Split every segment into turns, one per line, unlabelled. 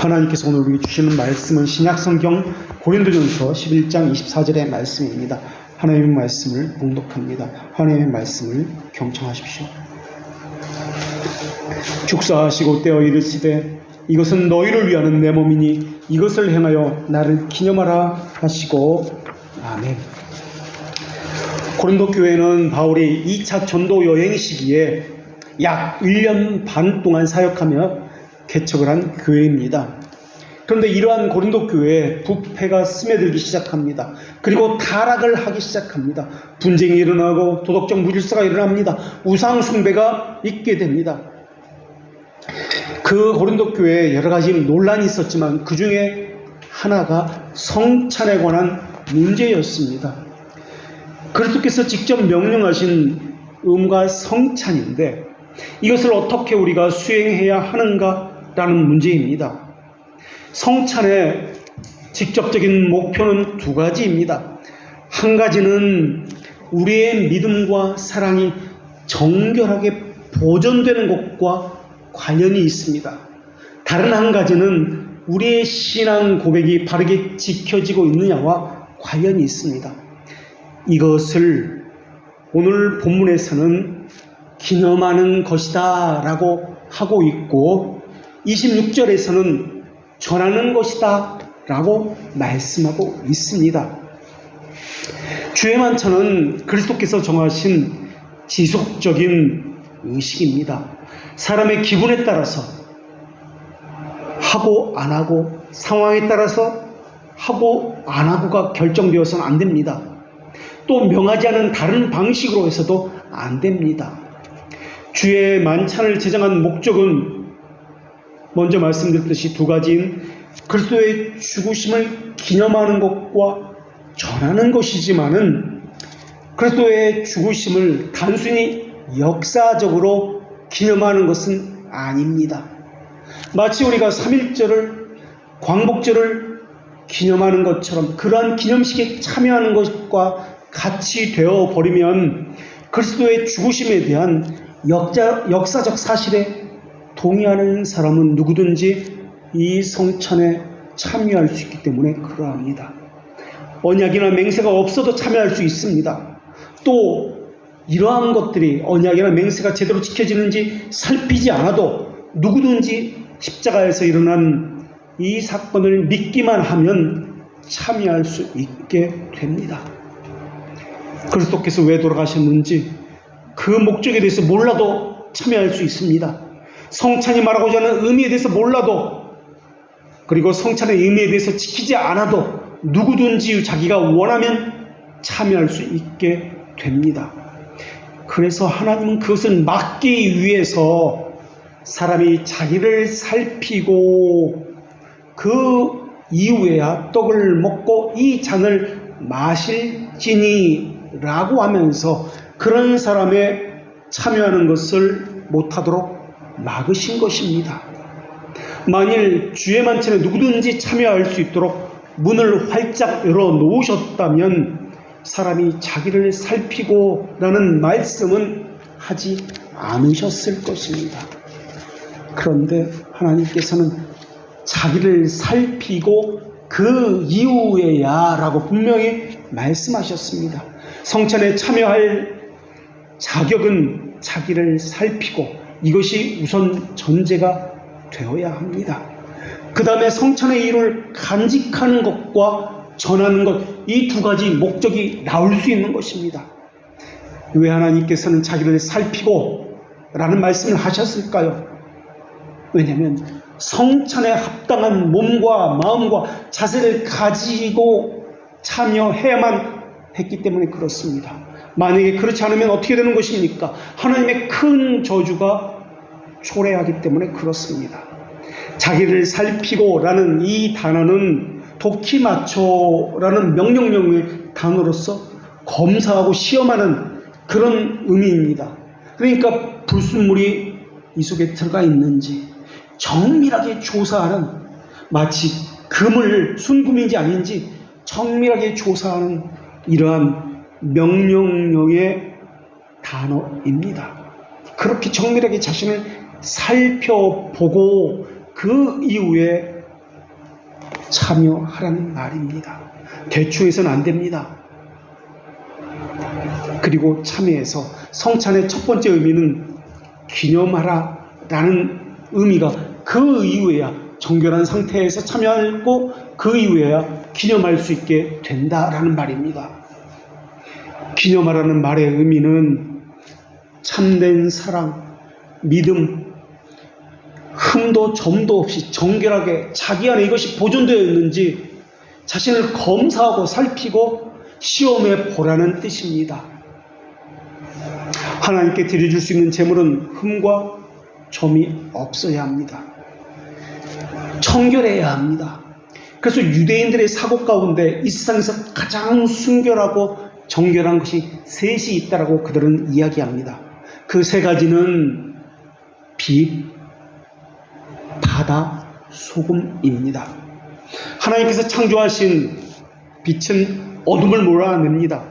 하나님께서 오늘 우리에게 주시는 말씀은 신약성경 고린도전서 11장 24절의 말씀입니다. 하나님의 말씀을 봉독합니다. 하나님의 말씀을 경청하십시오. 축사하시고 떼어 이르시되 이것은 너희를 위하는 내 몸이니 이것을 행하여 나를 기념하라 하시고 아멘. 고린도 교회는 바울이 2차 전도 여행 시기에 약 1년 반 동안 사역하며 개척을 한 교회입니다. 그런데 이러한 고린도 교회에 부패가 스며들기 시작합니다. 그리고 타락을 하기 시작합니다. 분쟁이 일어나고 도덕적 무질서가 일어납니다. 우상 숭배가 있게 됩니다. 그 고린도 교회에 여러 가지 논란이 있었지만 그 중에 하나가 성찬에 관한 문제였습니다. 그리스도께서 직접 명령하신 음과 성찬인데 이것을 어떻게 우리가 수행해야 하는가라는 문제입니다. 성찬의 직접적인 목표는 두 가지입니다. 한 가지는 우리의 믿음과 사랑이 정결하게 보존되는 것과 관련이 있습니다. 다른 한 가지는 우리의 신앙 고백이 바르게 지켜지고 있느냐와 관련이 있습니다. 이것을 오늘 본문에서는 기념하는 것이다 라고 하고 있고 26절에서는 전하는 것이다 라고 말씀하고 있습니다. 주의 만찬은 그리스도께서 정하신 지속적인 의식입니다. 사람의 기분에 따라서 하고 안 하고 상황에 따라서 하고 안 하고가 결정되어서는 안 됩니다. 또 명하지 않은 다른 방식으로 해서도 안 됩니다. 주의 만찬을 제정한 목적은 먼저 말씀드렸듯이 두 가지인 그리스도의 죽으심을 기념하는 것과 전하는 것이지만은 그리스도의 죽으심을 단순히 역사적으로 기념하는 것은 아닙니다. 마치 우리가 3.1절을 광복절을 기념하는 것처럼 그러한 기념식에 참여하는 것과 같이 되어버리면 그리스도의 죽으심에 대한 역사적 사실에 동의하는 사람은 누구든지 이 성찬에 참여할 수 있기 때문에 그러합니다. 언약이나 맹세가 없어도 참여할 수 있습니다. 또 이러한 것들이 언약이나 맹세가 제대로 지켜지는지 살피지 않아도 누구든지 십자가에서 일어난 이 사건을 믿기만 하면 참여할 수 있게 됩니다. 그리스도께서 왜 돌아가셨는지 그 목적에 대해서 몰라도 참여할 수 있습니다. 성찬이 말하고자 하는 의미에 대해서 몰라도 그리고 성찬의 의미에 대해서 지키지 않아도 누구든지 자기가 원하면 참여할 수 있게 됩니다. 그래서 하나님은 그것을 막기 위해서 사람이 자기를 살피고 그 이후에야 떡을 먹고 이 잔을 마실지니 라고 하면서 그런 사람의 참여하는 것을 못하도록 막으신 것입니다. 만일 주의 만찬에 누구든지 참여할 수 있도록 문을 활짝 열어놓으셨다면 사람이 자기를 살피고 라는 말씀은 하지 않으셨을 것입니다. 그런데 하나님께서는 자기를 살피고 그 이후에야 라고 분명히 말씀하셨습니다. 성찬에 참여할 자격은 자기를 살피고 이것이 우선 전제가 되어야 합니다. 그 다음에 성찬의 일을 간직하는 것과 전하는 것, 이 두 가지 목적이 나올 수 있는 것입니다. 왜 하나님께서는 자기를 살피고 라는 말씀을 하셨을까요? 왜냐하면 성찬에 합당한 몸과 마음과 자세를 가지고 참여해야만 했기 때문에 그렇습니다. 만약에 그렇지 않으면 어떻게 되는 것입니까? 하나님의 큰 저주가 초래하기 때문에 그렇습니다. 자기를 살피고 라는 이 단어는 도키마초라는 명령명의 단어로서 검사하고 시험하는 그런 의미입니다. 그러니까 불순물이 이 속에 들어가 있는지 정밀하게 조사하는, 마치 금을 순금인지 아닌지 정밀하게 조사하는 이러한 명령령의 단어입니다. 그렇게 정밀하게 자신을 살펴보고 그 이후에 참여하라는 말입니다. 대충해서는 안 됩니다. 그리고 참여해서 성찬의 첫 번째 의미는 기념하라 라는 의미가 그 이후에야 정결한 상태에서 참여하고 그 이후에야 기념할 수 있게 된다라는 말입니다. 기념하라는 말의 의미는 참된 사랑, 믿음, 흠도 점도 없이 정결하게 자기 안에 이것이 보존되어 있는지 자신을 검사하고 살피고 시험해 보라는 뜻입니다. 하나님께 드려줄 수 있는 제물은 흠과 점이 없어야 합니다. 청결해야 합니다. 그래서 유대인들의 사고 가운데 이 세상에서 가장 순결하고 정결한 것이 셋이 있다라고 그들은 이야기합니다. 그 세 가지는 빛, 바다, 소금입니다. 하나님께서 창조하신 빛은 어둠을 몰아냅니다.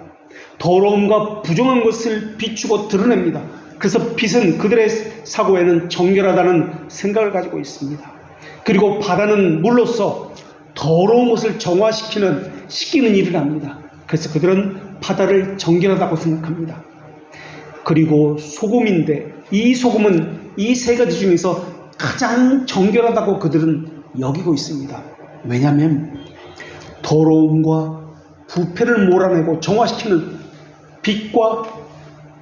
더러움과 부정한 것을 비추고 드러냅니다. 그래서 빛은 그들의 사고에는 정결하다는 생각을 가지고 있습니다. 그리고 바다는 물로서 더러운 것을 정화시키는, 씻기는 일을 합니다. 그래서 그들은 바다를 정결하다고 생각합니다. 그리고 소금인데 이 소금은 이 세 가지 중에서 가장 정결하다고 그들은 여기고 있습니다. 왜냐하면 더러움과 부패를 몰아내고 정화시키는 빛과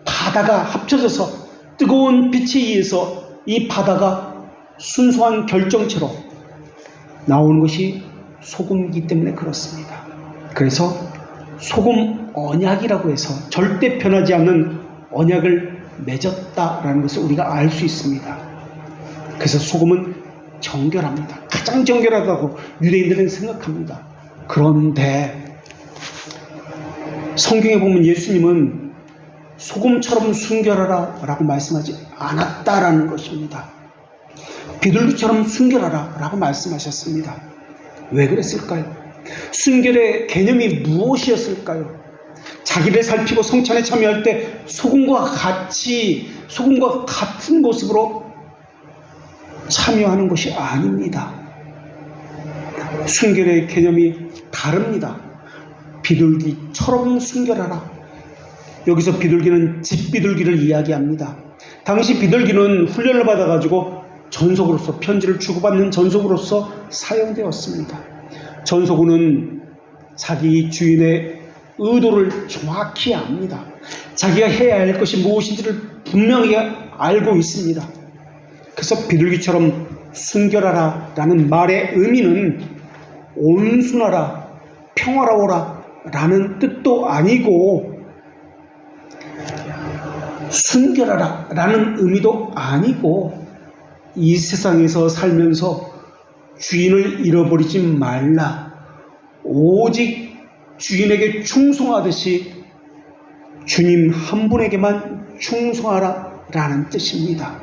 바다가 합쳐져서 뜨거운 빛에 의해서 이 바다가 순수한 결정체로 나오는 것이 소금이기 때문에 그렇습니다. 그래서 소금 언약이라고 해서 절대 변하지 않는 언약을 맺었다라는 것을 우리가 알 수 있습니다. 그래서 소금은 정결합니다. 가장 정결하다고 유대인들은 생각합니다. 그런데 성경에 보면 예수님은 소금처럼 순결하라 라고 말씀하지 않았다라는 것입니다. 비둘기처럼 순결하라 라고 말씀하셨습니다. 왜 그랬을까요? 순결의 개념이 무엇이었을까요? 자기를 살피고 성찬에 참여할 때 소금과 같은 모습으로 참여하는 것이 아닙니다. 순결의 개념이 다릅니다. 비둘기처럼 순결하라. 여기서 비둘기는 집비둘기를 이야기합니다. 당시 비둘기는 훈련을 받아가지고 전속으로서, 편지를 주고받는 전속으로서 사용되었습니다. 전속우는 자기 주인의 의도를 정확히 압니다. 자기가 해야 할 것이 무엇인지를 분명히 알고 있습니다. 그래서 비둘기처럼 순결하라 라는 말의 의미는 온순하라, 평화로워라 라는 뜻도 아니고 순결하라 라는 의미도 아니고 이 세상에서 살면서 주인을 잃어버리지 말라, 오직 주인에게 충성하듯이 주님 한 분에게만 충성하라 라는 뜻입니다.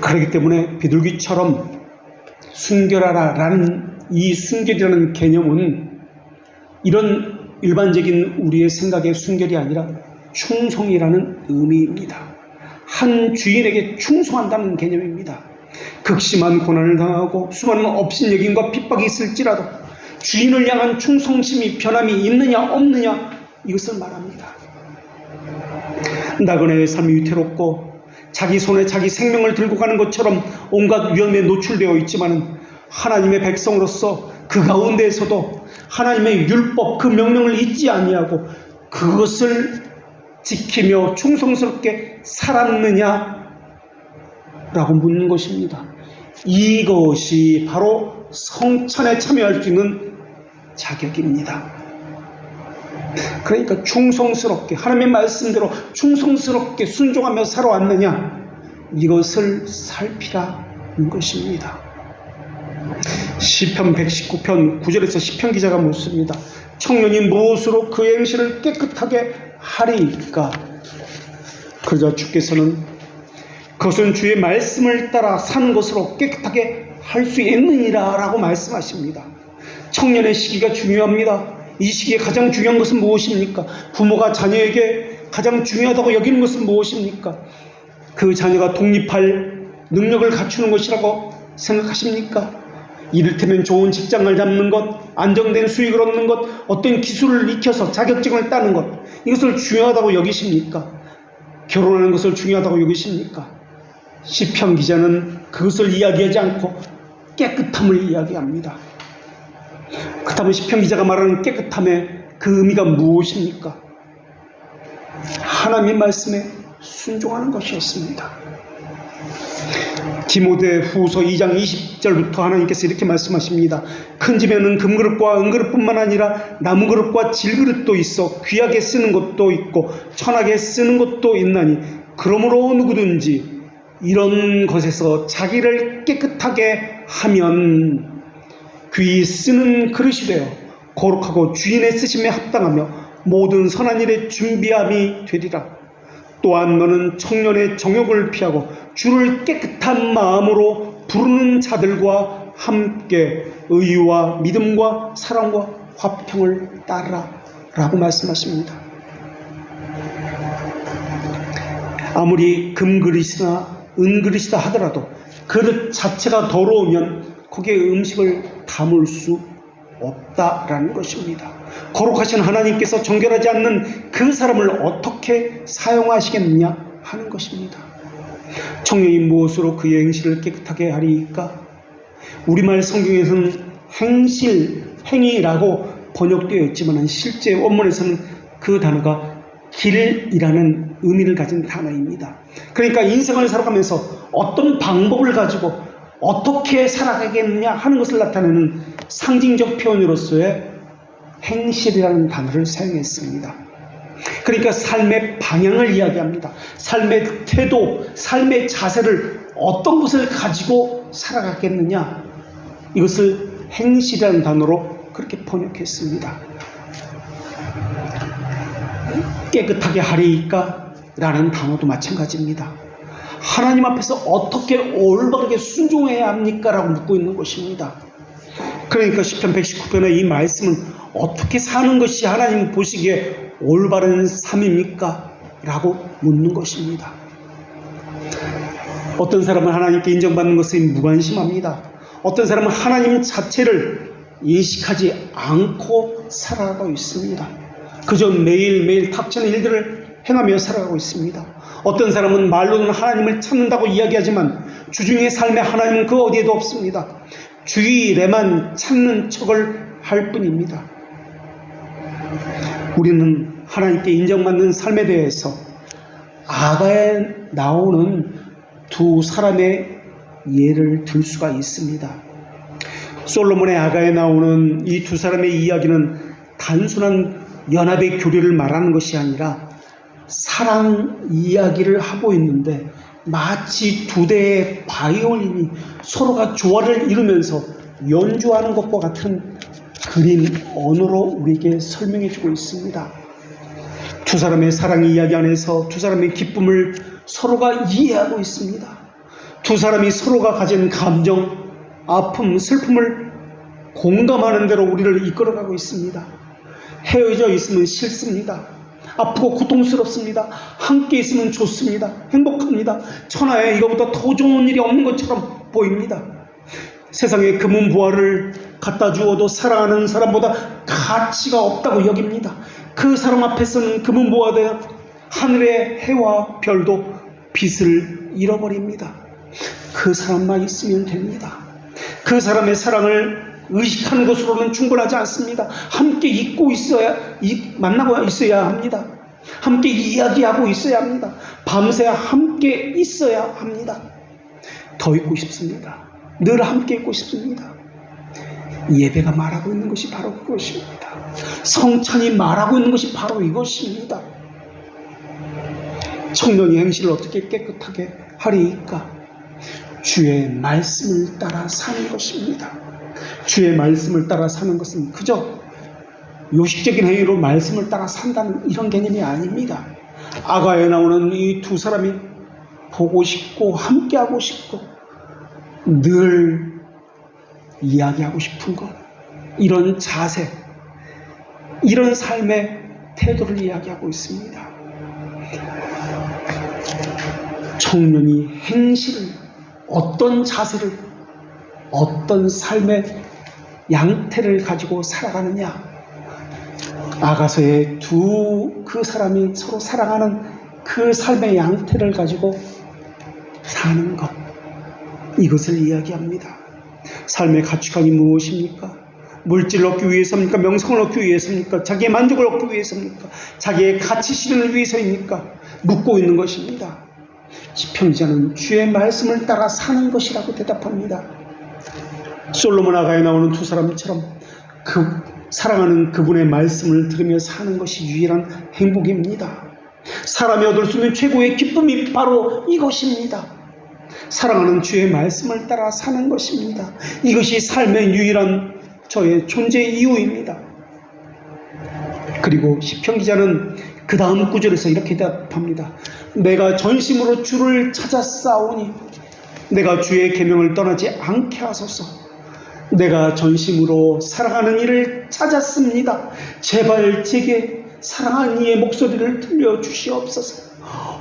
그렇기 때문에 비둘기처럼 순결하라 라는 이 순결이라는 개념은 이런 일반적인 우리의 생각의 순결이 아니라 충성이라는 의미입니다. 한 주인에게 충성한다는 개념입니다. 극심한 고난을 당하고 수많은 업신여김과 핍박이 있을지라도 주인을 향한 충성심이 변함이 있느냐 없느냐 이것을 말합니다. 나그네의 삶이 위태롭고 자기 손에 자기 생명을 들고 가는 것처럼 온갖 위험에 노출되어 있지만 하나님의 백성으로서 그 가운데에서도 하나님의 율법 그 명령을 잊지 아니하고 그것을 지키며 충성스럽게 살았느냐 라고 묻는 것입니다. 이것이 바로 성찬에 참여할 수 있는 자격입니다. 그러니까 충성스럽게 하나님의 말씀대로 충성스럽게 순종하며 살아왔느냐 이것을 살피라는 것입니다. 시편 119편 9절에서 시편 기자가 묻습니다. 청년이 무엇으로 그 행실을 깨끗하게 하리까? 그러자 주께서는 그것은 주의 말씀을 따라 사는 것으로 깨끗하게 할 수 있느니라 라고 말씀하십니다. 청년의 시기가 중요합니다. 이 시기에 가장 중요한 것은 무엇입니까? 부모가 자녀에게 가장 중요하다고 여기는 것은 무엇입니까? 그 자녀가 독립할 능력을 갖추는 것이라고 생각하십니까? 이를테면 좋은 직장을 잡는 것, 안정된 수익을 얻는 것, 어떤 기술을 익혀서 자격증을 따는 것, 이것을 중요하다고 여기십니까? 결혼하는 것을 중요하다고 여기십니까? 시편 기자는 그것을 이야기하지 않고 깨끗함을 이야기합니다. 그렇다면 시편 기자가 말하는 깨끗함의 그 의미가 무엇입니까? 하나님의 말씀에 순종하는 것이었습니다. 디모데 후서 2장 20절부터 하나님께서 이렇게 말씀하십니다. 큰 집에는 금그릇과 은그릇뿐만 아니라 나무그릇과 질그릇도 있어 귀하게 쓰는 것도 있고 천하게 쓰는 것도 있나니 그러므로 누구든지 이런 것에서 자기를 깨끗하게 하면 귀히 쓰는 그릇이 되어 거룩하고 주인의 쓰심에 합당하며 모든 선한 일에 준비함이 되리라. 또한 너는 청년의 정욕을 피하고 주를 깨끗한 마음으로 부르는 자들과 함께 의와 믿음과 사랑과 화평을 따르라 라고 말씀하십니다. 아무리 금그릇이나 은그릇이다 하더라도 그릇 자체가 더러우면 거기에 음식을 담을 수 없다라는 것입니다. 거룩하신 하나님께서 정결하지 않는 그 사람을 어떻게 사용하시겠느냐 하는 것입니다. 청년이 무엇으로 그의 행실을 깨끗하게 하리까? 우리말 성경에서는 행위라고 번역되어 있지만 실제 원문에서는 그 단어가 길이라는 의미를 가진 단어입니다. 그러니까 인생을 살아가면서 어떤 방법을 가지고 어떻게 살아가겠느냐 하는 것을 나타내는 상징적 표현으로서의 행실이라는 단어를 사용했습니다. 그러니까 삶의 방향을 이야기합니다. 삶의 태도, 삶의 자세를 어떤 것을 가지고 살아가겠느냐, 이것을 행실이라는 단어로 그렇게 번역했습니다. 깨끗하게 하리이까? 라는 단어도 마찬가지입니다. 하나님 앞에서 어떻게 올바르게 순종해야 합니까? 라고 묻고 있는 것입니다. 그러니까 시편 119편의 이 말씀은 어떻게 사는 것이 하나님 보시기에 올바른 삶입니까? 라고 묻는 것입니다. 어떤 사람은 하나님께 인정받는 것에 무관심합니다. 어떤 사람은 하나님 자체를 인식하지 않고 살아가고 있습니다. 그저 매일매일 닥치는 일들을 행하며 살아가고 있습니다. 어떤 사람은 말로는 하나님을 찾는다고 이야기하지만 주중의 삶에 하나님은 그 어디에도 없습니다. 주일에만 찾는 척을 할 뿐입니다. 우리는 하나님께 인정받는 삶에 대해서 아가에 나오는 두 사람의 예를 들 수가 있습니다. 솔로몬의 아가에 나오는 이 두 사람의 이야기는 단순한 연합의 교류를 말하는 것이 아니라 사랑 이야기를 하고 있는데 마치 두 대의 바이올린이 서로가 조화를 이루면서 연주하는 것과 같은 그림 언어로 우리에게 설명해 주고 있습니다. 두 사람의 사랑 이야기 안에서 두 사람의 기쁨을 서로가 이해하고 있습니다. 두 사람이 서로가 가진 감정, 아픔, 슬픔을 공감하는 대로 우리를 이끌어가고 있습니다. 헤어져 있으면 싫습니다. 아프고 고통스럽습니다. 함께 있으면 좋습니다. 행복합니다. 천하에 이거보다 더 좋은 일이 없는 것처럼 보입니다. 세상에 금은보화를 갖다 주어도 사랑하는 사람보다 가치가 없다고 여깁니다. 그 사람 앞에서는 금은보화된 하늘의 해와 별도 빛을 잃어버립니다. 그 사람만 있으면 됩니다. 그 사람의 사랑을 의식하는 것으로는 충분하지 않습니다. 함께 있고 있어야, 만나고 있어야 합니다. 함께 이야기하고 있어야 합니다. 밤새 함께 있어야 합니다. 더 있고 싶습니다. 늘 함께 있고 싶습니다. 예배가 말하고 있는 것이 바로 그것입니다. 성찬이 말하고 있는 것이 바로 이것입니다. 청년이 행실을 어떻게 깨끗하게 하리이까? 주의 말씀을 따라 사는 것입니다. 주의 말씀을 따라 사는 것은 그저 요식적인 행위로 말씀을 따라 산다는 이런 개념이 아닙니다. 아가에 나오는 이 두 사람이 보고 싶고 함께하고 싶고 늘 이야기하고 싶은 것, 이런 자세, 이런 삶의 태도를 이야기하고 있습니다. 청년이 행실을, 어떤 자세를, 어떤 삶의 양태를 가지고 살아가느냐. 아가서의 그 사람이 서로 사랑하는 그 삶의 양태를 가지고 사는 것, 이것을 이야기합니다. 삶의 가치관이 무엇입니까? 물질을 얻기 위해서입니까? 명성을 얻기 위해서입니까? 자기의 만족을 얻기 위해서입니까? 자기의 가치 실현을 위해서입니까? 묻고 있는 것입니다. 시편 기자는 주의 말씀을 따라 사는 것이라고 대답합니다. 솔로몬 아가에 나오는 두 사람처럼 사랑하는 그분의 말씀을 들으며 사는 것이 유일한 행복입니다. 사람이 얻을 수 있는 최고의 기쁨이 바로 이것입니다. 사랑하는 주의 말씀을 따라 사는 것입니다. 이것이 삶의 유일한 저의 존재의 이유입니다. 그리고 시편 기자는 그 다음 구절에서 이렇게 대답합니다. 내가 전심으로 주를 찾았사오니 내가 주의 계명을 떠나지 않게 하소서. 내가 전심으로 사랑하는 이를 찾았습니다. 제발 제게 사랑하는 이의 목소리를 들려주시옵소서.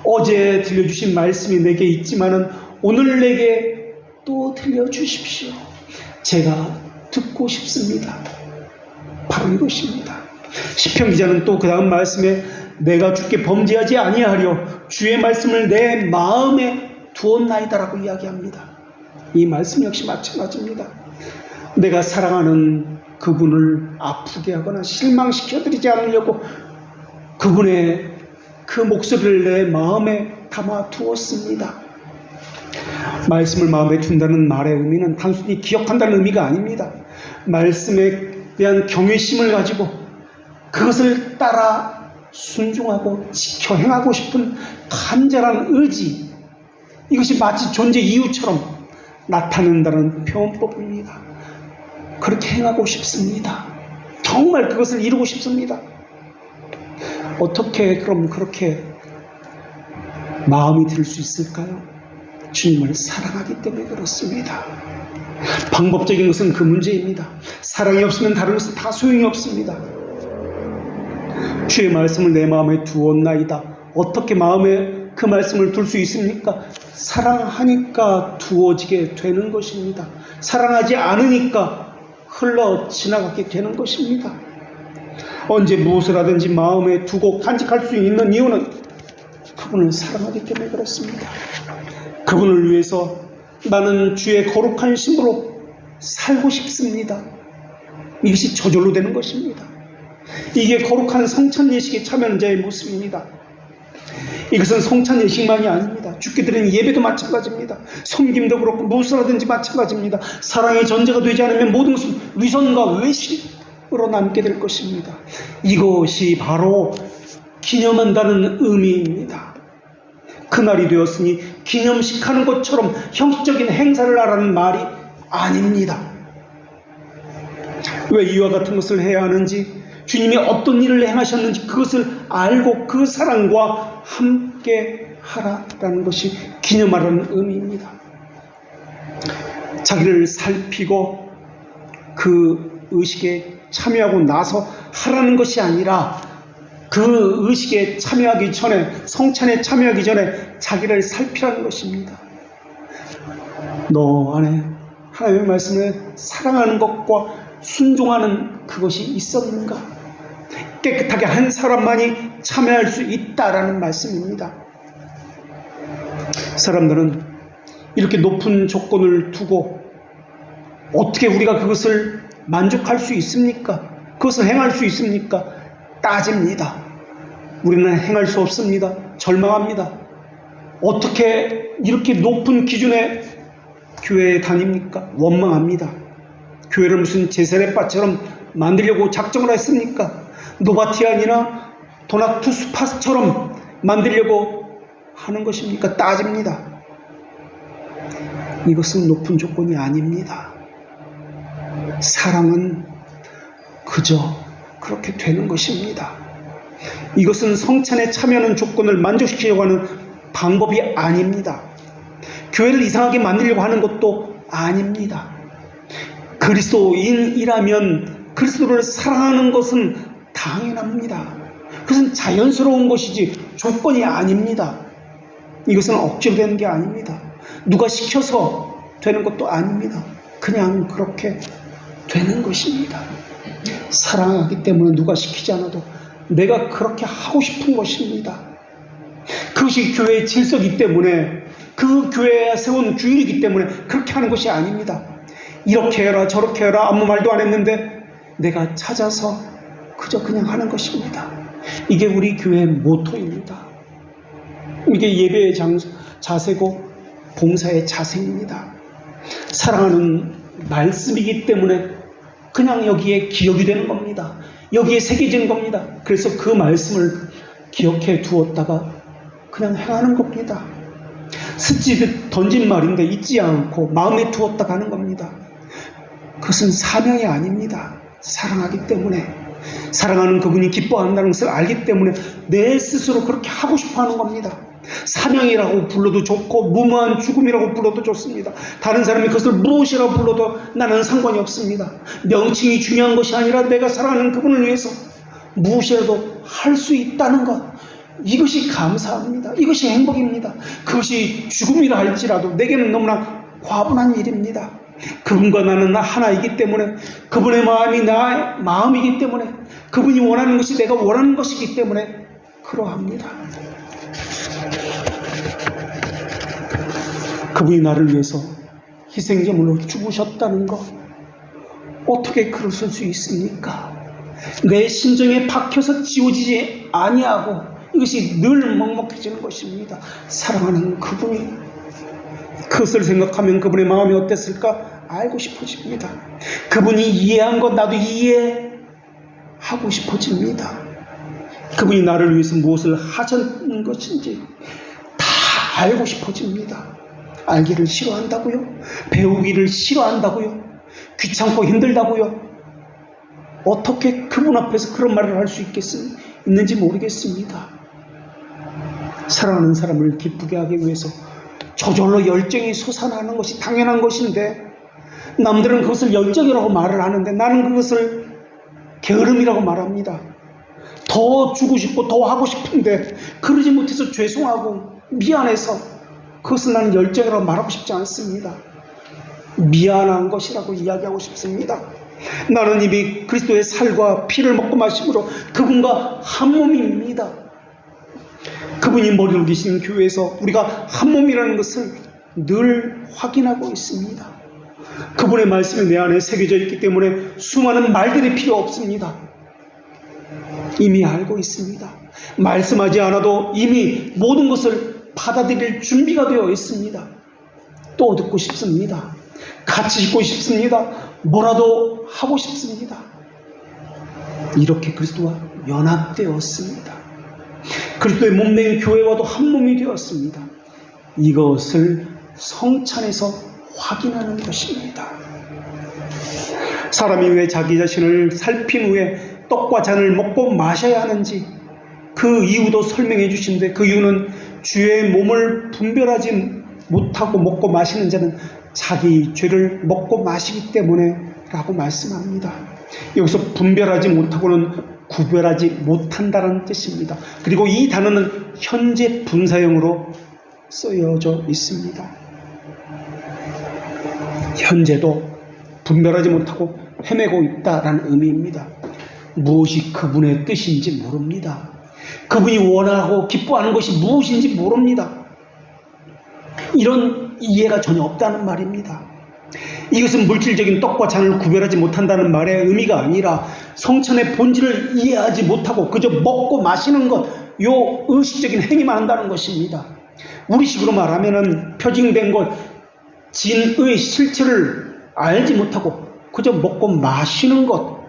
어제 들려주신 말씀이 내게 있지만은 오늘 내게 또 들려주십시오. 제가 듣고 싶습니다. 바로 이것입니다. 시편 기자는 또 그 다음 말씀에 내가 주께 범죄하지 아니하려 주의 말씀을 내 마음에 두었나이다라고 이야기합니다. 이 말씀 역시 마찬가지입니다. 내가 사랑하는 그분을 아프게 하거나 실망시켜드리지 않으려고 그분의 그 목소리를 내 마음에 담아 두었습니다. 말씀을 마음에 둔다는 말의 의미는 단순히 기억한다는 의미가 아닙니다. 말씀에 대한 경외심을 가지고 그것을 따라 순종하고 지켜 행하고 싶은 간절한 의지, 이것이 마치 존재 이유처럼 나타낸다는 표현법입니다. 그렇게 행하고 싶습니다. 정말 그것을 이루고 싶습니다. 어떻게 그럼 그렇게 마음이 들 수 있을까요? 주님을 사랑하기 때문에 그렇습니다. 방법적인 것은 그 문제입니다. 사랑이 없으면 다른 것은 다 소용이 없습니다. 주의 말씀을 내 마음에 두었나이다. 어떻게 마음에 그 말씀을 둘 수 있습니까? 사랑하니까 두어지게 되는 것입니다. 사랑하지 않으니까 흘러 지나가게 되는 것입니다. 언제 무엇을 하든지 마음에 두고 간직할 수 있는 이유는 그분을 사랑하기 때문에 그렇습니다. 그분을 위해서 나는 주의 거룩한 신부로 살고 싶습니다. 이것이 저절로 되는 것입니다. 이게 거룩한 성찬 예식에 참여하는 자의 모습입니다. 이것은 성찬 예식만이 아닙니다. 주께 드리는 예배도 마찬가지입니다. 섬김도 그렇고 무엇을 하든지 마찬가지입니다. 사랑의 전제가 되지 않으면 모든 것은 위선과 외식으로 남게 될 것입니다. 이것이 바로 기념한다는 의미입니다. 그날이 되었으니 기념식 하는 것처럼 형식적인 행사를 하라는 말이 아닙니다. 왜 이와 같은 것을 해야 하는지, 주님이 어떤 일을 행하셨는지 그것을 알고 그 사랑과 함께 하라라는 것이 기념하라는 의미입니다. 자기를 살피고 그 의식에 참여하고 나서 하라는 것이 아니라 그 의식에 참여하기 전에, 성찬에 참여하기 전에 자기를 살피라는 것입니다. 너 안에 하나님의 말씀을 사랑하는 것과 순종하는 그것이 있었는가? 깨끗하게 한 사람만이 참여할 수 있다라는 말씀입니다. 사람들은 이렇게 높은 조건을 두고 어떻게 우리가 그것을 만족할 수 있습니까? 그것을 행할 수 있습니까? 따집니다. 우리는 행할 수 없습니다. 절망합니다. 어떻게 이렇게 높은 기준의 교회에 다닙니까? 원망합니다. 교회를 무슨 제사레바처럼 만들려고 작정을 했습니까? 노바티안이나 도나투스파스처럼 만들려고 하는 것입니까? 따집니다. 이것은 높은 조건이 아닙니다. 사랑은 그저 그렇게 되는 것입니다. 이것은 성찬에 참여하는 조건을 만족시키려고 하는 방법이 아닙니다. 교회를 이상하게 만들려고 하는 것도 아닙니다. 그리스도인이라면 그리스도를 사랑하는 것은 당연합니다. 그것은 자연스러운 것이지 조건이 아닙니다. 이것은 억지로 되는 게 아닙니다. 누가 시켜서 되는 것도 아닙니다. 그냥 그렇게 되는 것입니다. 사랑하기 때문에 누가 시키지 않아도 내가 그렇게 하고 싶은 것입니다. 그것이 교회의 질서이기 때문에, 그 교회에 세운 규율이기 때문에 그렇게 하는 것이 아닙니다. 이렇게 해라 저렇게 해라 아무 말도 안 했는데 내가 찾아서 그저 그냥 하는 것입니다. 이게 우리 교회의 모토입니다. 이게 예배의 자세고 봉사의 자세입니다. 사랑하는 말씀이기 때문에 그냥 여기에 기억이 되는 겁니다. 여기에 새겨지는 겁니다. 그래서 그 말씀을 기억해 두었다가 그냥 행하는 겁니다. 스치듯 던진 말인데 잊지 않고 마음에 두었다가 하는 겁니다. 그것은 사명이 아닙니다. 사랑하기 때문에, 사랑하는 그분이 기뻐한다는 것을 알기 때문에 내 스스로 그렇게 하고 싶어 하는 겁니다. 사명이라고 불러도 좋고 무모한 죽음이라고 불러도 좋습니다. 다른 사람이 그것을 무엇이라고 불러도 나는 상관이 없습니다. 명칭이 중요한 것이 아니라 내가 사랑하는 그분을 위해서 무엇이라도 할 수 있다는 것, 이것이 감사합니다. 이것이 행복입니다. 그것이 죽음이라 할지라도 내게는 너무나 과분한 일입니다. 그분과 나는 하나이기 때문에, 그분의 마음이 나의 마음이기 때문에, 그분이 원하는 것이 내가 원하는 것이기 때문에 그러합니다. 그분이 나를 위해서 희생제물로 죽으셨다는 것, 어떻게 그러실 수 있습니까? 내 심정에 박혀서 지워지지 아니하고 이것이 늘 먹먹해지는 것입니다. 사랑하는 그분이, 그것을 생각하면 그분의 마음이 어땠을까 알고 싶어집니다. 그분이 이해한 것 나도 이해하고 싶어집니다. 그분이 나를 위해서 무엇을 하셨는 것인지 다 알고 싶어집니다. 알기를 싫어한다고요? 배우기를 싫어한다고요? 귀찮고 힘들다고요? 어떻게 그분 앞에서 그런 말을 할 수 있는지 모르겠습니다. 사랑하는 사람을 기쁘게 하기 위해서 저절로 열정이 솟아나는 것이 당연한 것인데, 남들은 그것을 열정이라고 말을 하는데 나는 그것을 게으름이라고 말합니다. 더 주고 싶고 더 하고 싶은데 그러지 못해서 죄송하고 미안해서 그것을 나는 열정이라고 말하고 싶지 않습니다. 미안한 것이라고 이야기하고 싶습니다. 나는 이미 그리스도의 살과 피를 먹고 마심으로 그분과 한 몸입니다. 그분이 머리로 계신 교회에서 우리가 한 몸이라는 것을 늘 확인하고 있습니다. 그분의 말씀이 내 안에 새겨져 있기 때문에 수많은 말들이 필요 없습니다. 이미 알고 있습니다. 말씀하지 않아도 이미 모든 것을 받아들일 준비가 되어 있습니다. 또 듣고 싶습니다. 같이 있고 싶습니다. 뭐라도 하고 싶습니다. 이렇게 그리스도와 연합되었습니다. 그리스도의 몸된 교회와도 한 몸이 되었습니다. 이것을 성찬에서 확인하는 것입니다. 사람이 왜 자기 자신을 살핀 후에 떡과 잔을 먹고 마셔야 하는지 그 이유도 설명해 주시는데, 그 이유는 주의 몸을 분별하지 못하고 먹고 마시는 자는 자기 죄를 먹고 마시기 때문에 라고 말씀합니다. 여기서 분별하지 못하고는 구별하지 못한다는 뜻입니다. 그리고 이 단어는 현재 분사형으로 쓰여져 있습니다. 현재도 분별하지 못하고 헤매고 있다라는 의미입니다. 무엇이 그분의 뜻인지 모릅니다. 그분이 원하고 기뻐하는 것이 무엇인지 모릅니다. 이런 이해가 전혀 없다는 말입니다. 이것은 물질적인 떡과 잔을 구별하지 못한다는 말의 의미가 아니라 성찬의 본질을 이해하지 못하고 그저 먹고 마시는 것, 요 의식적인 행위만 한다는 것입니다. 우리식으로 말하면은 표징된 것, 진의 실체를 알지 못하고 그저 먹고 마시는 것,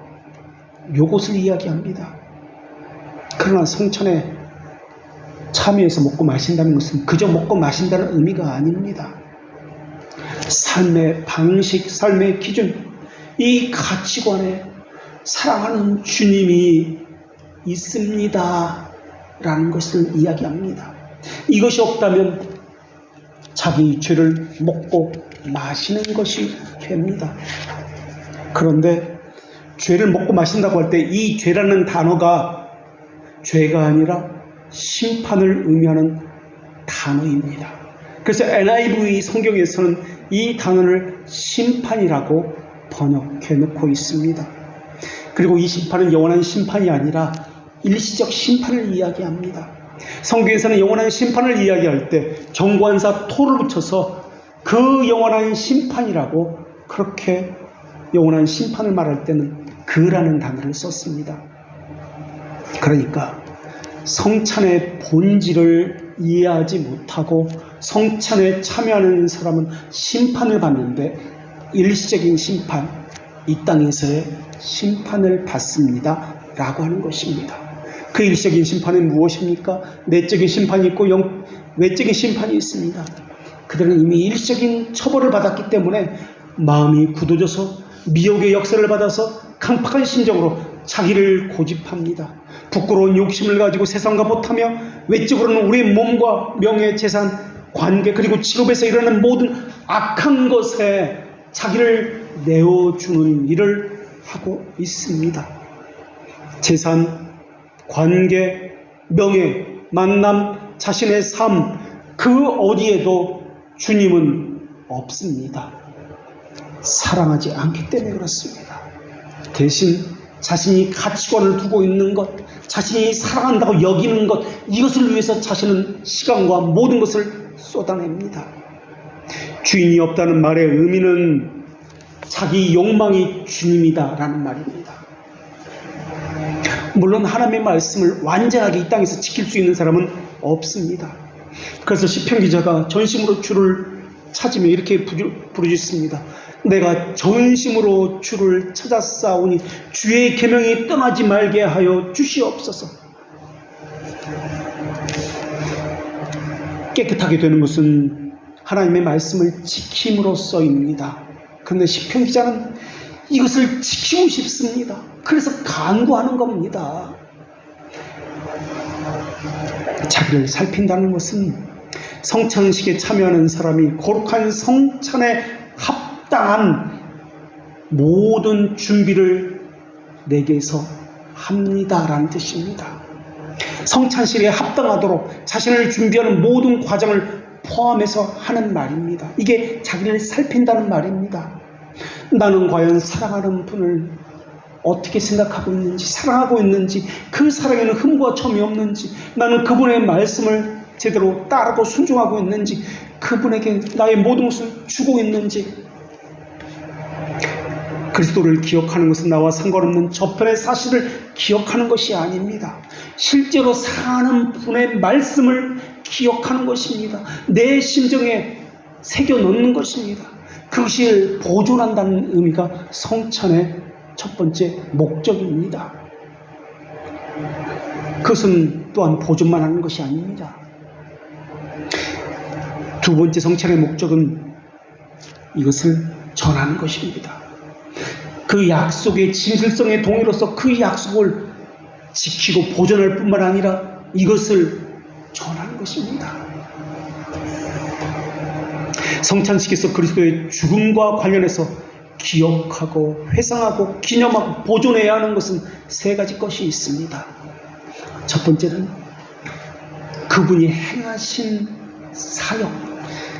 요것을 이야기합니다. 그러나 성찬에 참여해서 먹고 마신다는 것은 그저 먹고 마신다는 의미가 아닙니다. 삶의 방식, 삶의 기준, 이 가치관에 사랑하는 주님이 있습니다 라는 것을 이야기합니다. 이것이 없다면 자기 죄를 먹고 마시는 것이 됩니다. 그런데 죄를 먹고 마신다고 할 때 이 죄라는 단어가 죄가 아니라 심판을 의미하는 단어입니다. 그래서 NIV 성경에서는 이 단어를 심판이라고 번역해 놓고 있습니다. 그리고 이 심판은 영원한 심판이 아니라 일시적 심판을 이야기합니다. 성경에서는 영원한 심판을 이야기할 때 정관사 토를 붙여서 그 영원한 심판이라고, 그렇게 영원한 심판을 말할 때는 그라는 단어를 썼습니다. 그러니까 성찬의 본질을 이해하지 못하고 성찬에 참여하는 사람은 심판을 받는데, 일시적인 심판, 이 땅에서의 심판을 받습니다 라고 하는 것입니다. 그 일시적인 심판은 무엇입니까? 내적인 심판이 있고 외적인 심판이 있습니다. 그들은 이미 일시적인 처벌을 받았기 때문에 마음이 굳어져서 미혹의 역사를 받아서 강팍한 심정으로 자기를 고집합니다. 부끄러운 욕심을 가지고 세상과 못하며, 외적으로는 우리의 몸과 명예, 재산, 관계, 그리고 직업에서 일어나는 모든 악한 것에 자기를 내어주는 일을 하고 있습니다. 재산, 관계, 명예, 만남, 자신의 삶, 그 어디에도 주님은 없습니다. 사랑하지 않기 때문에 그렇습니다. 대신 자신이 가치관을 두고 있는 것, 자신이 사랑한다고 여기는 것, 이것을 위해서 자신은 시간과 모든 것을 쏟아냅니다. 주인이 없다는 말의 의미는 자기 욕망이 주님이다 라는 말입니다. 물론 하나님의 말씀을 완전하게 이 땅에서 지킬 수 있는 사람은 없습니다. 그래서 시편 기자가 전심으로 주를 찾으며 이렇게 부르짖습니다. 내가 전심으로 주를 찾았사오니 주의 계명이 떠나지 말게 하여 주시옵소서. 깨끗하게 되는 것은 하나님의 말씀을 지킴으로써입니다. 그런데 시편 기자는 이것을 지키고 싶습니다. 그래서 간구하는 겁니다. 자기를 살핀다는 것은 성찬식에 참여하는 사람이 거룩한 성찬에 합당한 모든 준비를 내게서 합니다라는 뜻입니다. 성찬식에 합당하도록 자신을 준비하는 모든 과정을 포함해서 하는 말입니다. 이게 자기를 살핀다는 말입니다. 나는 과연 사랑하는 분을 어떻게 생각하고 있는지, 사랑하고 있는지, 그 사랑에는 흠과 점이 없는지, 나는 그분의 말씀을 제대로 따르고 순종하고 있는지, 그분에게 나의 모든 것을 주고 있는지. 그리스도를 기억하는 것은 나와 상관없는 저편의 사실을 기억하는 것이 아닙니다. 실제로 사랑하는 분의 말씀을 기억하는 것입니다. 내 심정에 새겨 넣는 것입니다. 그것을 보존한다는 의미가 성찬의 첫 번째 목적입니다. 그것은 또한 보존만 하는 것이 아닙니다. 두 번째 성찬의 목적은 이것을 전하는 것입니다. 그 약속의 진실성의 동의로서 그 약속을 지키고 보존할 뿐만 아니라 이것을 전하는 것입니다. 성찬식에서 그리스도의 죽음과 관련해서 기억하고 회상하고 기념하고 보존해야 하는 것은 세 가지 것이 있습니다. 첫 번째는 그분이 행하신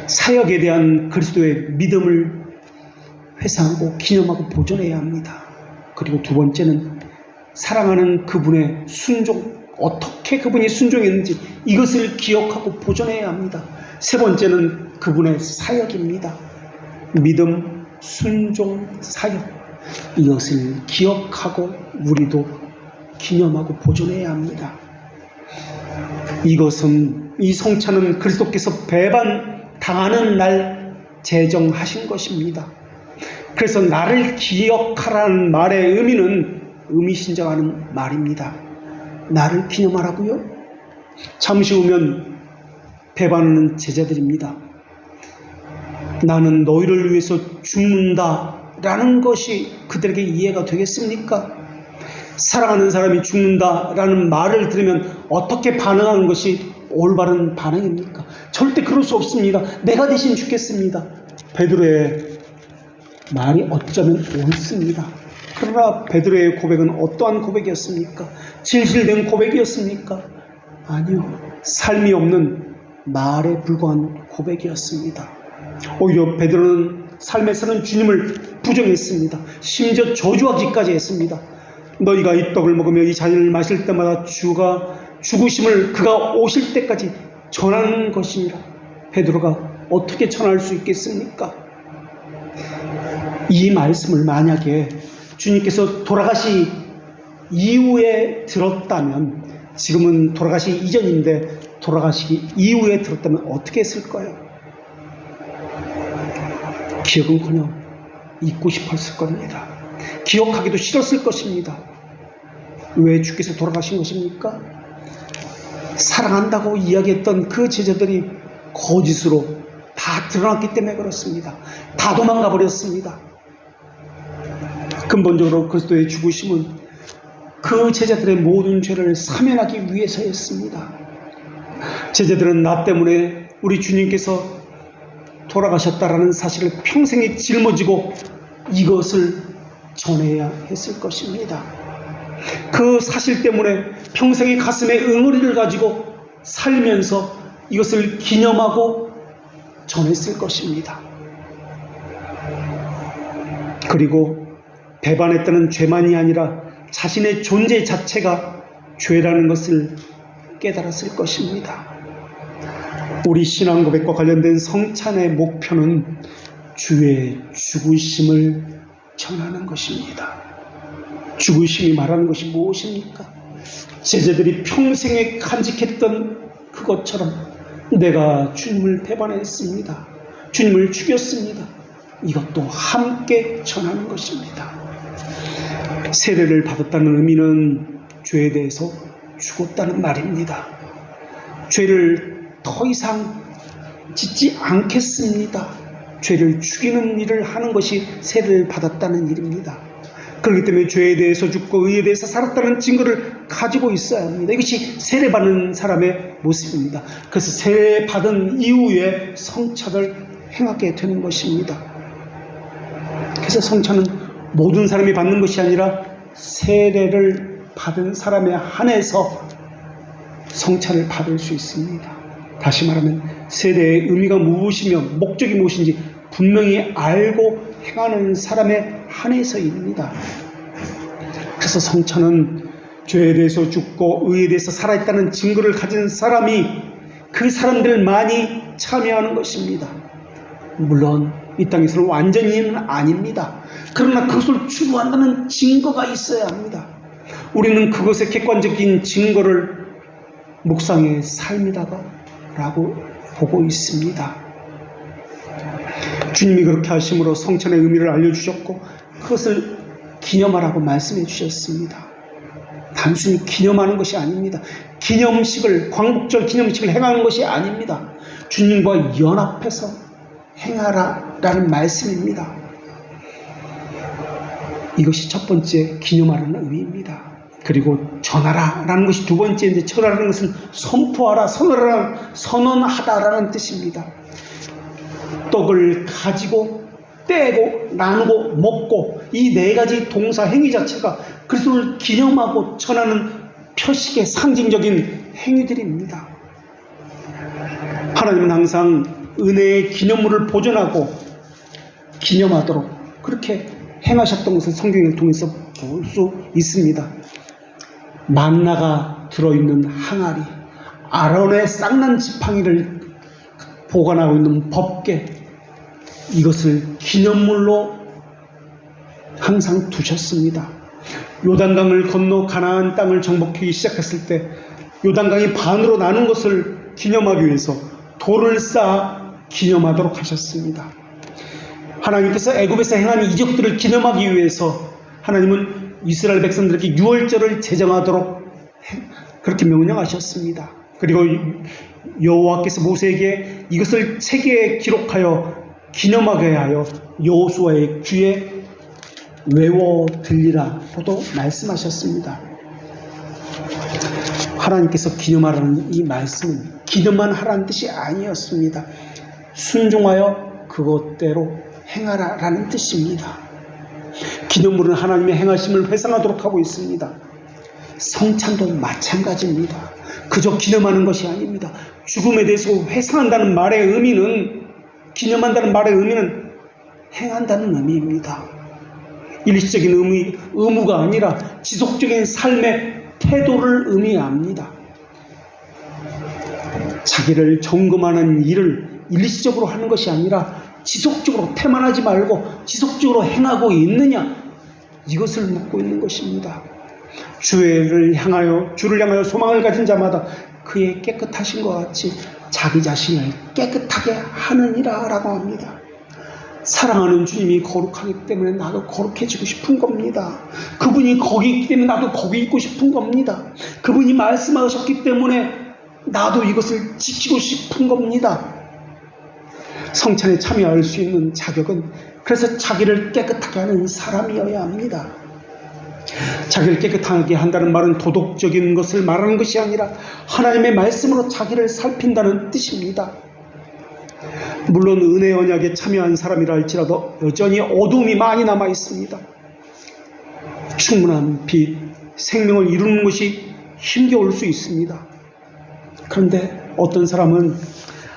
사역에 대한 그리스도의 믿음을 회상하고 기념하고 보존해야 합니다. 그리고 두 번째는 사랑하는 그분의 순종, 어떻게 그분이 순종했는지 이것을 기억하고 보존해야 합니다. 세 번째는 그분의 사역입니다. 믿음, 순종, 사역, 이것을 기억하고 우리도 기념하고 보존해야 합니다. 이 성찬은 그리스도께서 배반 당하는 날 제정하신 것입니다. 그래서 나를 기억하라는 말의 의미는 의미심장하는 말입니다. 나를 기념하라고요? 잠시 후면 배반하는 제자들입니다. 나는 너희를 위해서 죽는다 라는 것이 그들에게 이해가 되겠습니까? 사랑하는 사람이 죽는다라는 말을 들으면 어떻게 반응하는 것이 올바른 반응입니까? 절대 그럴 수 없습니다. 내가 대신 죽겠습니다. 베드로의 말이 어쩌면 옳습니다. 그러나 베드로의 고백은 어떠한 고백이었습니까? 진실된 고백이었습니까? 아니요. 삶이 없는 말에 불과한 고백이었습니다. 오히려 베드로는 삶에서는 주님을 부정했습니다. 심지어 저주하기까지 했습니다. 너희가 이 떡을 먹으며 이 잔을 마실 때마다 주가 죽으심을 그가 오실 때까지 전하는 것이니라. 베드로가 어떻게 전할 수 있겠습니까? 이 말씀을 만약에 주님께서 돌아가시 이후에 들었다면, 지금은 돌아가시기 이전인데 돌아가시기 이후에 들었다면 어떻게 했을까요? 기억은커녕 잊고 싶었을 겁니다. 기억하기도 싫었을 것입니다. 왜 주께서 돌아가신 것입니까? 사랑한다고 이야기했던 그 제자들이 거짓으로 다 드러났기 때문에 그렇습니다. 다 도망가 버렸습니다. 근본적으로 그리스도의 죽으심은 그 제자들의 모든 죄를 사면하기 위해서였습니다. 제자들은 나 때문에 우리 주님께서 돌아가셨다라는 사실을 평생에 짊어지고 이것을 전해야 했을 것입니다. 그 사실 때문에 평생의 가슴에 응어리를 가지고 살면서 이것을 기념하고 전했을 것입니다. 그리고 배반했다는 죄만이 아니라 자신의 존재 자체가 죄라는 것을 깨달았을 것입니다. 우리 신앙 고백과 관련된 성찬의 목표는 주의 죽으심을 전하는 것입니다. 죽으심이 말하는 것이 무엇입니까? 제자들이 평생에 간직했던 그것처럼 내가 주님을 배반했습니다. 주님을 죽였습니다. 이것도 함께 전하는 것입니다. 세례를 받았다는 의미는 죄에 대해서 죽었다는 말입니다. 죄를 더 이상 짓지 않겠습니다. 죄를 죽이는 일을 하는 것이 세례를 받았다는 일입니다. 그렇기 때문에 죄에 대해서 죽고 의에 대해서 살았다는 증거를 가지고 있어야 합니다. 이것이 세례받는 사람의 모습입니다. 그래서 세례받은 이후에 성찬을 행하게 되는 것입니다. 그래서 성찬은 모든 사람이 받는 것이 아니라 세례를 받은 사람에 한해서 성찬을 받을 수 있습니다. 다시 말하면 세례의 의미가 무엇이며 목적이 무엇인지 분명히 알고 행하는 사람에 한해서입니다. 그래서 성찬은 죄에 대해서 죽고 의에 대해서 살아있다는 증거를 가진 사람이 그 사람들만이 참여하는 것입니다. 물론 이 땅에서는 완전히는 아닙니다. 그러나 그것을 추구한다는 증거가 있어야 합니다. 우리는 그것의 객관적인 증거를 묵상의 삶이다라고 보고 있습니다. 주님이 그렇게 하심으로 성찬의 의미를 알려주셨고 그것을 기념하라고 말씀해 주셨습니다. 단순히 기념하는 것이 아닙니다. 기념식을, 광복절 기념식을 행하는 것이 아닙니다. 주님과 연합해서 행하라라는 말씀입니다. 이것이 첫 번째 기념하라는 의미입니다. 그리고 전하라라는 것이 두 번째인데, 전하라는 것은 선포하라, 선언하다라는 뜻입니다. 떡을 가지고 떼고 나누고 먹고, 이 네 가지 동사 행위 자체가 그리스도를 기념하고 전하는 표식의 상징적인 행위들입니다. 하나님은 항상 은혜의 기념물을 보존하고 기념하도록 그렇게 행하셨던 것을 성경을 통해서 볼 수 있습니다. 만나가 들어있는 항아리, 아론의 쌍난 지팡이를 보관하고 있는 법궤, 이것을 기념물로 항상 두셨습니다. 요단강을 건너 가나안 땅을 정복하기 시작했을 때 요단강이 반으로 나눈 것을 기념하기 위해서 돌을 쌓아 기념하도록 하셨습니다. 하나님께서 애굽에서 행한 이적들을 기념하기 위해서 하나님은 이스라엘 백성들에게 유월절을 제정하도록 그렇게 명령하셨습니다. 그리고 여호와께서 모세에게 이것을 책에 기록하여 기념하게 하여 여호수아의 귀에 외워 들리라고도 말씀하셨습니다. 하나님께서 기념하라는 이 말씀은 기념만 하라는 뜻이 아니었습니다. 순종하여 그것대로 행하라라는 뜻입니다. 기념물은 하나님의 행하심을 회상하도록 하고 있습니다. 성찬도 마찬가지입니다. 그저 기념하는 것이 아닙니다. 죽음에 대해서 회상한다는 말의 의미는 기념한다는 말의 의미는 행한다는 의미입니다. 일시적인 의무가 아니라 지속적인 삶의 태도를 의미합니다. 자기를 점검하는 일을 일시적으로 하는 것이 아니라 지속적으로 태만하지 말고 지속적으로 행하고 있느냐, 이것을 묻고 있는 것입니다. 주를 향하여 소망을 가진 자마다 그의 깨끗하신 것 같이 자기 자신을 깨끗하게 하느니라 라고 합니다. 사랑하는 주님이 거룩하기 때문에 나도 거룩해지고 싶은 겁니다. 그분이 거기 있기 때문에 나도 거기 있고 싶은 겁니다. 그분이 말씀하셨기 때문에 나도 이것을 지키고 싶은 겁니다. 성찬에 참여할 수 있는 자격은 그래서 자기를 깨끗하게 하는 사람이어야 합니다. 자기를 깨끗하게 한다는 말은 도덕적인 것을 말하는 것이 아니라 하나님의 말씀으로 자기를 살핀다는 뜻입니다. 물론 은혜 언약에 참여한 사람이라 할지라도 여전히 어두움이 많이 남아 있습니다. 충분한 빛, 생명을 이루는 것이 힘겨울 수 있습니다. 그런데 어떤 사람은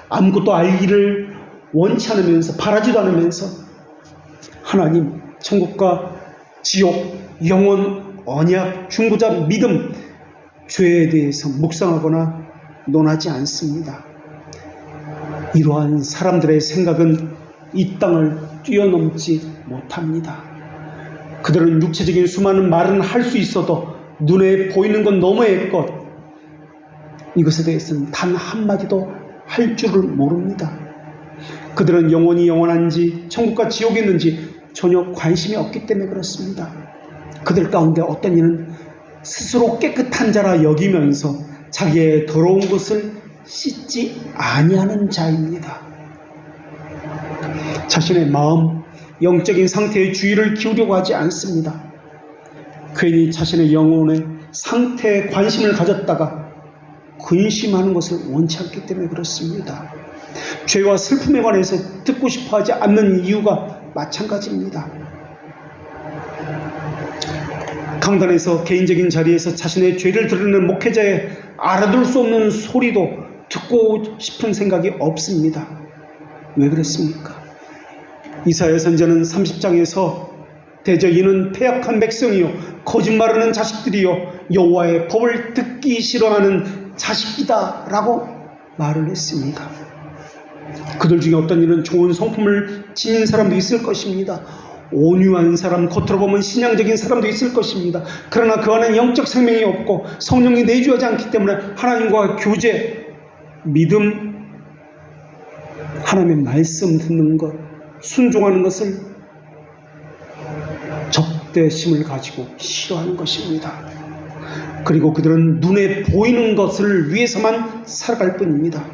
아무것도 알기를 원치 않으면서, 바라지도 않으면서 하나님, 천국과 지옥, 영원, 언약, 중보자, 믿음, 죄에 대해서 묵상하거나 논하지 않습니다. 이러한 사람들의 생각은 이 땅을 뛰어넘지 못합니다. 그들은 육체적인 수많은 말은 할 수 있어도 눈에 보이는 건 너머의 것, 이것에 대해서는 단 한마디도 할 줄을 모릅니다. 그들은 영원히 영원한지 천국과 지옥이 있는지 전혀 관심이 없기 때문에 그렇습니다. 그들 가운데 어떤 이는 스스로 깨끗한 자라 여기면서 자기의 더러운 것을 씻지 아니하는 자입니다. 자신의 마음, 영적인 상태에 주의를 기울이려고 하지 않습니다. 괜히 자신의 영혼의 상태에 관심을 가졌다가 근심하는 것을 원치 않기 때문에 그렇습니다. 죄와 슬픔에 관해서 듣고 싶어 하지 않는 이유가 마찬가지입니다. 강단에서 개인적인 자리에서 자신의 죄를 드러내는 목회자의 알아둘 수 없는 소리도 듣고 싶은 생각이 없습니다. 왜 그랬습니까? 이사야 선지자는 30장에서 대저 이는 패역한 백성이요 거짓말하는 자식들이요 여호와의 법을 듣기 싫어하는 자식이다 라고 말을 했습니다. 그들 중에 어떤 이는 좋은 성품을 지닌 사람도 있을 것입니다. 온유한 사람, 겉으로 보면 신앙적인 사람도 있을 것입니다. 그러나 그 안에 영적 생명이 없고 성령이 내주하지 않기 때문에 하나님과 교제, 믿음, 하나님의 말씀 듣는 것, 순종하는 것을 적대심을 가지고 싫어하는 것입니다. 그리고 그들은 눈에 보이는 것을 위해서만 살아갈 뿐입니다.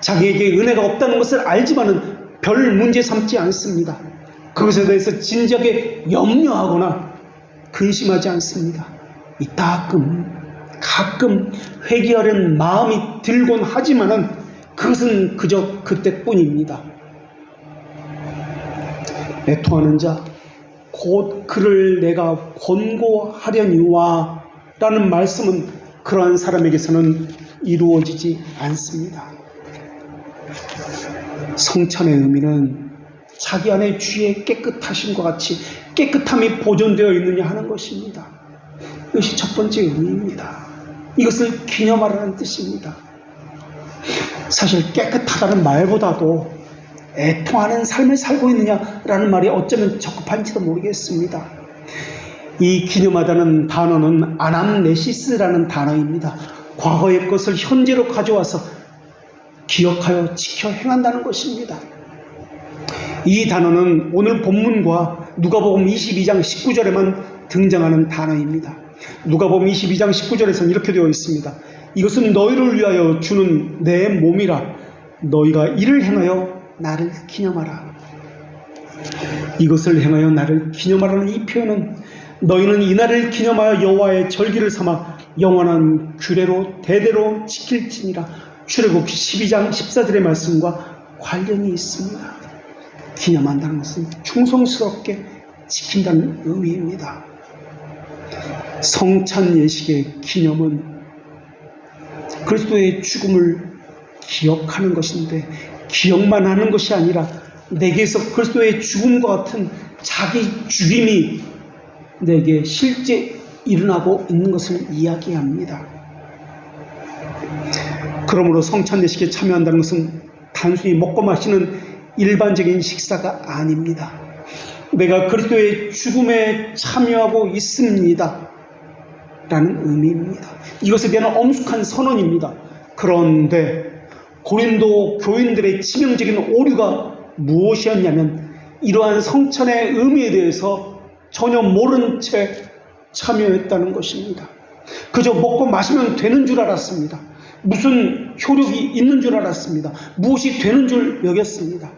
자기에게 은혜가 없다는 것을 알지만은 별 문제 삼지 않습니다. 그것에 대해서 진지하게 염려하거나 근심하지 않습니다. 가끔 회개하려는 마음이 들곤 하지만은 그것은 그저 그때뿐입니다. 애통하는 자, 곧 그를 내가 권고하려니와 라는 말씀은 그러한 사람에게서는 이루어지지 않습니다. 성찬의 의미는 자기 안에 주의 깨끗하심과 같이 깨끗함이 보존되어 있느냐 하는 것입니다. 이것이 첫 번째 의미입니다. 이것을 기념하라는 뜻입니다. 사실 깨끗하다는 말보다도 애통하는 삶을 살고 있느냐라는 말이 어쩌면 적합한지도 모르겠습니다. 이 기념하다는 단어는 아남네시스라는 단어입니다. 과거의 것을 현재로 가져와서 기억하여 지켜 행한다는 것입니다. 이 단어는 오늘 본문과 누가복음 22장 19절에만 등장하는 단어입니다. 누가복음 22장 19절에서는 이렇게 되어 있습니다. 이것은 너희를 위하여 주는 내 몸이라 너희가 이를 행하여 나를 기념하라. 이것을 행하여 나를 기념하라는 이 표현은 너희는 이날을 기념하여 여호와의 절기를 삼아 영원한 규례로 대대로 지킬지니라. 출애굽 12장 14절의 말씀과 관련이 있습니다. 기념한다는 것은 충성스럽게 지킨다는 의미입니다. 성찬 예식의 기념은 그리스도의 죽음을 기억하는 것인데 기억만 하는 것이 아니라 내게서 그리스도의 죽음과 같은 자기 죽임이 내게 실제 일어나고 있는 것을 이야기합니다. 그러므로 성찬 예식에 참여한다는 것은 단순히 먹고 마시는 일반적인 식사가 아닙니다. 내가 그리스도의 죽음에 참여하고 있습니다 라는 의미입니다. 이것에 대한 엄숙한 선언입니다. 그런데 고린도 교인들의 치명적인 오류가 무엇이었냐면 이러한 성찬의 의미에 대해서 전혀 모른 채 참여했다는 것입니다. 그저 먹고 마시면 되는 줄 알았습니다. 무슨 효력이 있는 줄 알았습니다. 무엇이 되는 줄 여겼습니다.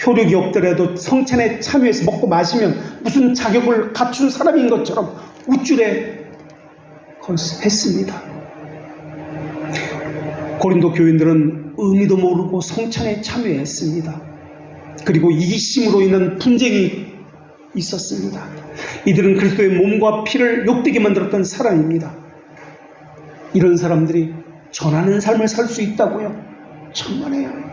효력이 없더라도 성찬에 참여해서 먹고 마시면 무슨 자격을 갖춘 사람인 것처럼 우쭐해 했습니다. 고린도 교인들은 의미도 모르고 성찬에 참여했습니다. 그리고 이기심으로 인한 분쟁이 있었습니다. 이들은 그리스도의 몸과 피를 욕되게 만들었던 사람입니다. 이런 사람들이 전하는 삶을 살 수 있다고요? 천만에요.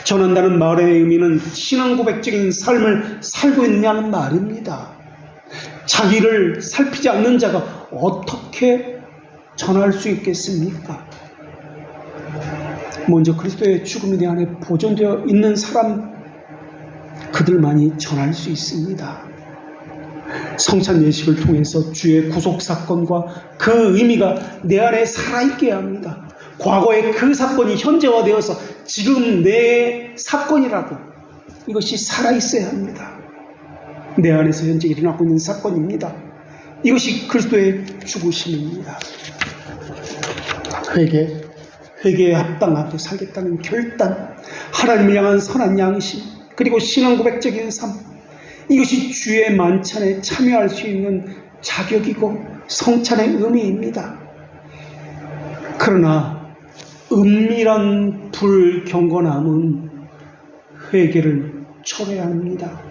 전한다는 말의 의미는 신앙 고백적인 삶을 살고 있느냐는 말입니다. 자기를 살피지 않는 자가 어떻게 전할 수 있겠습니까? 먼저 그리스도의 죽음이 내 안에 보존되어 있는 사람, 그들만이 전할 수 있습니다. 성찬 예식을 통해서 주의 구속 사건과 그 의미가 내 안에 살아있게 합니다. 과거의 그 사건이 현재화되어서 지금 내 사건이라고 이것이 살아있어야 합니다. 내 안에서 현재 일어나고 있는 사건입니다. 이것이 그리스도의 죽으심입니다. 회개에 합당하게 살겠다는 결단, 하나님을 향한 선한 양심, 그리고 신앙 고백적인 삶, 이것이 주의 만찬에 참여할 수 있는 자격이고 성찬의 의미입니다. 그러나 은밀한 불경건함은 회개를 초래해야 합니다.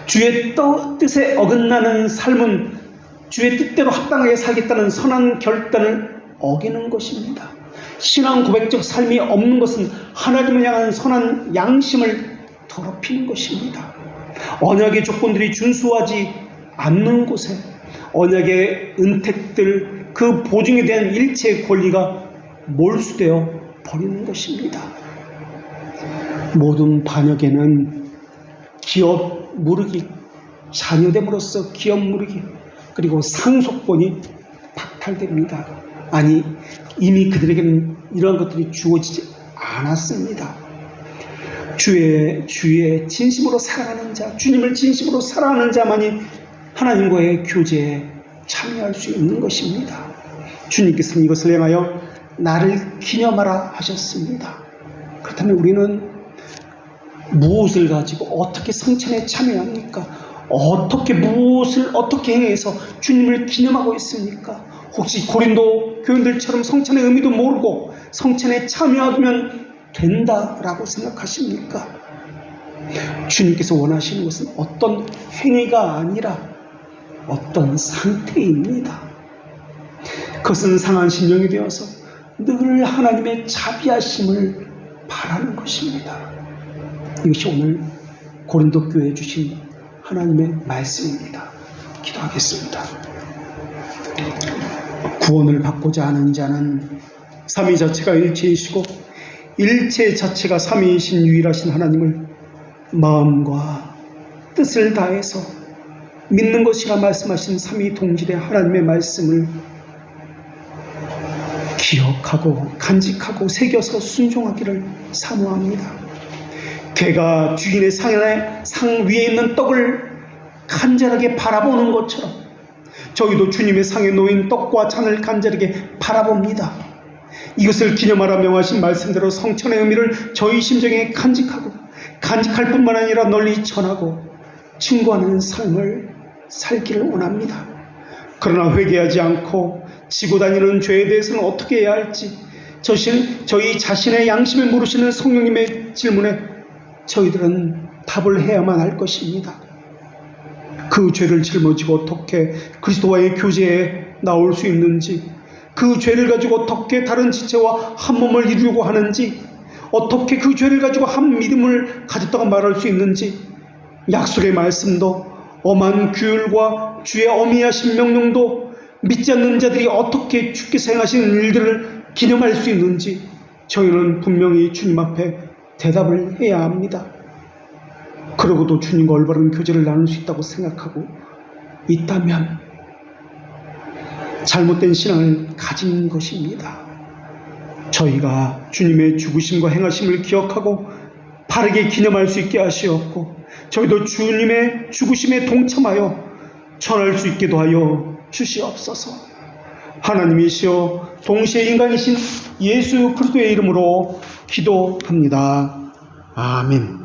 주의 뜻에 어긋나는 삶은 주의 뜻대로 합당하게 살겠다는 선한 결단을 어기는 것입니다. 신앙 고백적 삶이 없는 것은 하나님을 향한 선한 양심을 더럽히는 것입니다. 언약의 조건들이 준수하지 않는 곳에 언약의 은택들, 그 보증에 대한 일체의 권리가 몰수되어 버리는 것입니다. 모든 반역에는 기업 무르기, 자녀됨으로써 기업 무르기, 그리고 상속권이 박탈됩니다. 아니, 이미 그들에게는 이러한 것들이 주어지지 않았습니다. 주의 진심으로 사랑하는 자, 주님을 진심으로 사랑하는 자만이 하나님과의 교제에 참여할 수 있는 것입니다. 주님께서는 이것을 행하여 나를 기념하라 하셨습니다. 그렇다면 우리는 무엇을 가지고 어떻게 성찬에 참여합니까? 무엇을 어떻게 행해서 주님을 기념하고 있습니까? 혹시 고린도 교인들처럼 성찬의 의미도 모르고 성찬에 참여하면 된다라고 생각하십니까? 주님께서 원하시는 것은 어떤 행위가 아니라 어떤 상태입니다. 그것은 상한 심령이 되어서 늘 하나님의 자비하심을 바라는 것입니다. 이것이 오늘 고린도 교회에 주신 하나님의 말씀입니다. 기도하겠습니다. 구원을 받고자 하는 자는 삼위 자체가 일체이시고 일체 자체가 삼위이신 유일하신 하나님을 마음과 뜻을 다해서 믿는 것이라 말씀하신 삼위 동질의 하나님의 말씀을 기억하고 간직하고 새겨서 순종하기를 사모합니다. 개가 주인의 상 위에 있는 떡을 간절하게 바라보는 것처럼 저희도 주님의 상에 놓인 떡과 잔을 간절하게 바라봅니다. 이것을 기념하라 명하신 말씀대로 성찬의 의미를 저희 심정에 간직할 뿐만 아니라 널리 전하고 증거하는 삶을 살기를 원합니다. 그러나 회개하지 않고 지고 다니는 죄에 대해서는 어떻게 해야 할지 저희 자신의 양심을 물으시는 성령님의 질문에 저희들은 답을 해야만 할 것입니다. 그 죄를 짊어지고 어떻게 그리스도와의 교제에 나올 수 있는지, 그 죄를 가지고 어떻게 다른 지체와 한 몸을 이루려고 하는지, 어떻게 그 죄를 가지고 한 믿음을 가졌다고 말할 수 있는지, 약속의 말씀도 엄한 규율과 주의 어미하신 명령도 믿지 않는 자들이 어떻게 주께서 행하신 일들을 기념할 수 있는지 저희는 분명히 주님 앞에 대답을 해야 합니다. 그러고도 주님과 올바른 교제를 나눌 수 있다고 생각하고 있다면 잘못된 신앙을 가진 것입니다. 저희가 주님의 죽으심과 행하심을 기억하고 바르게 기념할 수 있게 하시옵고, 저희도 주님의 죽으심에 동참하여 전할 수 있게도 하여 주시옵소서. 하나님이시여 동시에 인간이신 예수 그리스도의 이름으로 기도합니다. 아멘.